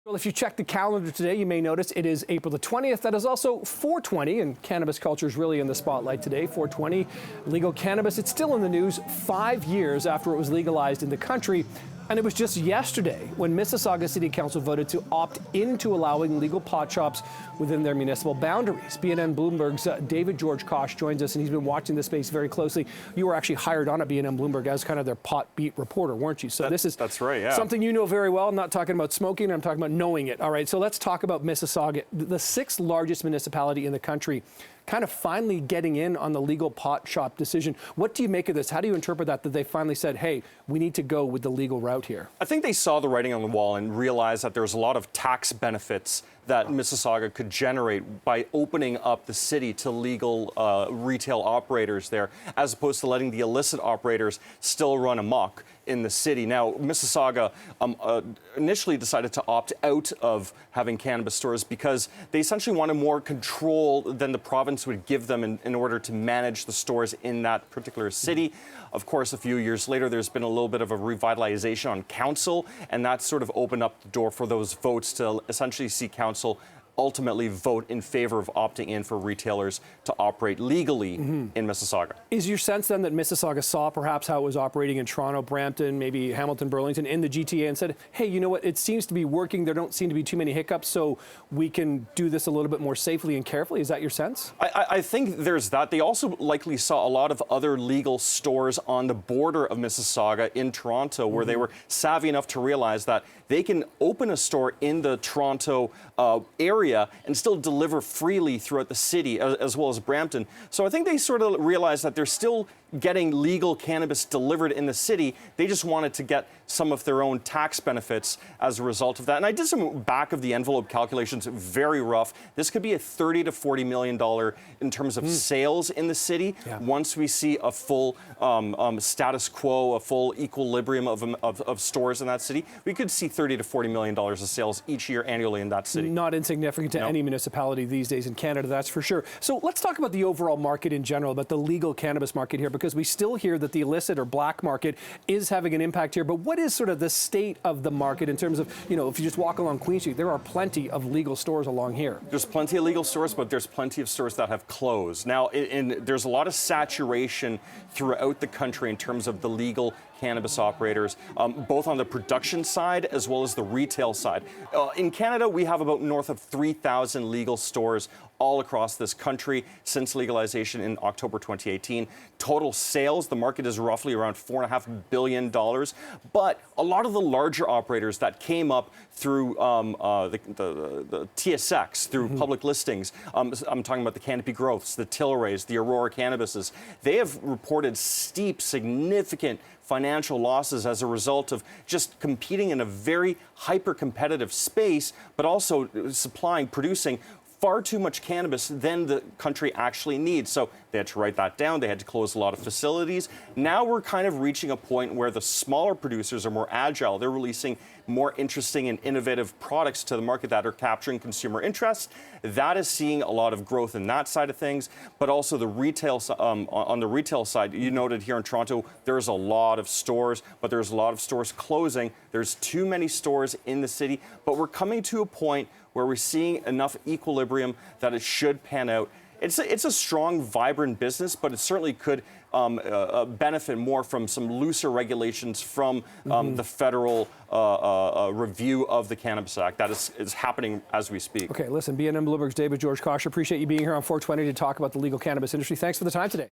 Well, if you check the calendar today, you may notice it is April the 20th. That is also 420, and cannabis culture is really in the spotlight today. 420, legal cannabis. It's still in the news 5 years after it was legalized in the country. And it was just yesterday when Mississauga City Council voted to opt into allowing legal pot shops within their municipal boundaries. BNN Bloomberg's David George Kosh joins us, and he's been watching this space very closely. You were actually hired on at BNN Bloomberg as kind of their pot beat reporter, weren't you? So that's right, yeah. Something you know very well. I'm not talking about smoking, I'm talking about knowing it. All right, so let's talk about Mississauga, the sixth largest municipality in the country, kind of finally getting in on the legal pot shop decision. What do you make of this? How do you interpret that they finally said, hey, we need to go with the legal route here? I think they saw the writing on the wall and realized that there's a lot of tax benefits that Mississauga could generate by opening up the city to legal retail operators there, as opposed to letting the illicit operators still run amok in the city. Now, Mississauga initially decided to opt out of having cannabis stores because they essentially wanted more control than the province would give them in order to manage the stores in that particular city. Of course, a few years later, there's been a little bit of a revitalization on council, and that sort of opened up the door for those votes to essentially see council ultimately vote in favor of opting in for retailers to operate legally in Mississauga. Is your sense then that Mississauga saw perhaps how it was operating in Toronto, Brampton, maybe Hamilton, Burlington, in the GTA, and said, hey, you know what, it seems to be working, there don't seem to be too many hiccups, so we can do this a little bit more safely and carefully? Is that your sense? I think there's that. They also likely saw a lot of other legal stores on the border of Mississauga in Toronto where they were savvy enough to realize that they can open a store in the Toronto area and still deliver freely throughout the city, as well as Brampton. So I think they sort of realized that they're still getting legal cannabis delivered in the city. They just wanted to get some of their own tax benefits as a result of that. And I did some back of the envelope calculations, very rough. This could be a $30 to $40 million in terms of sales in the city once we see a full status quo, a full equilibrium of stores in that city. We could see $30 to $40 million of sales each year annually in that city. Not insignificant to any municipality these days in Canada, that's for sure. So let's talk about the overall market in general, about the legal cannabis market here, because we still hear that the illicit or black market is having an impact here. But what is sort of the state of the market in terms of, you know, if you just walk along Queen Street, there are plenty of legal stores along here. There's plenty of legal stores, but there's plenty of stores that have closed. Now, there's a lot of saturation throughout the country in terms of the legal cannabis operators, both on the production side as well as the retail side. In Canada, we have about north of 3,000 legal stores all across this country since legalization in October 2018. Total sales, the market is roughly around $4.5 billion. But a lot of the larger operators that came up through the TSX, through public listings, I'm talking about the Canopy Growths, the Tilrays, the Aurora Cannabises, they have reported steep, significant financial losses as a result of just competing in a very hyper-competitive space, but also producing far too much cannabis than the country actually needs. So they had to write that down. They had to close a lot of facilities. Now we're kind of reaching a point where the smaller producers are more agile. They're releasing more interesting and innovative products to the market that are capturing consumer interest. That is seeing a lot of growth in that side of things, but also the retail, on the retail side, you noted here in Toronto, there's a lot of stores, but there's a lot of stores closing. There's too many stores in the city, but we're coming to a point where we're seeing enough equilibrium that it should pan out. It's a strong, vibrant business, but it certainly could benefit more from some looser regulations from the federal review of the Cannabis Act that is happening as we speak. Okay, listen, BNN Bloomberg's David George Kosh, appreciate you being here on 420 to talk about the legal cannabis industry. Thanks for the time today.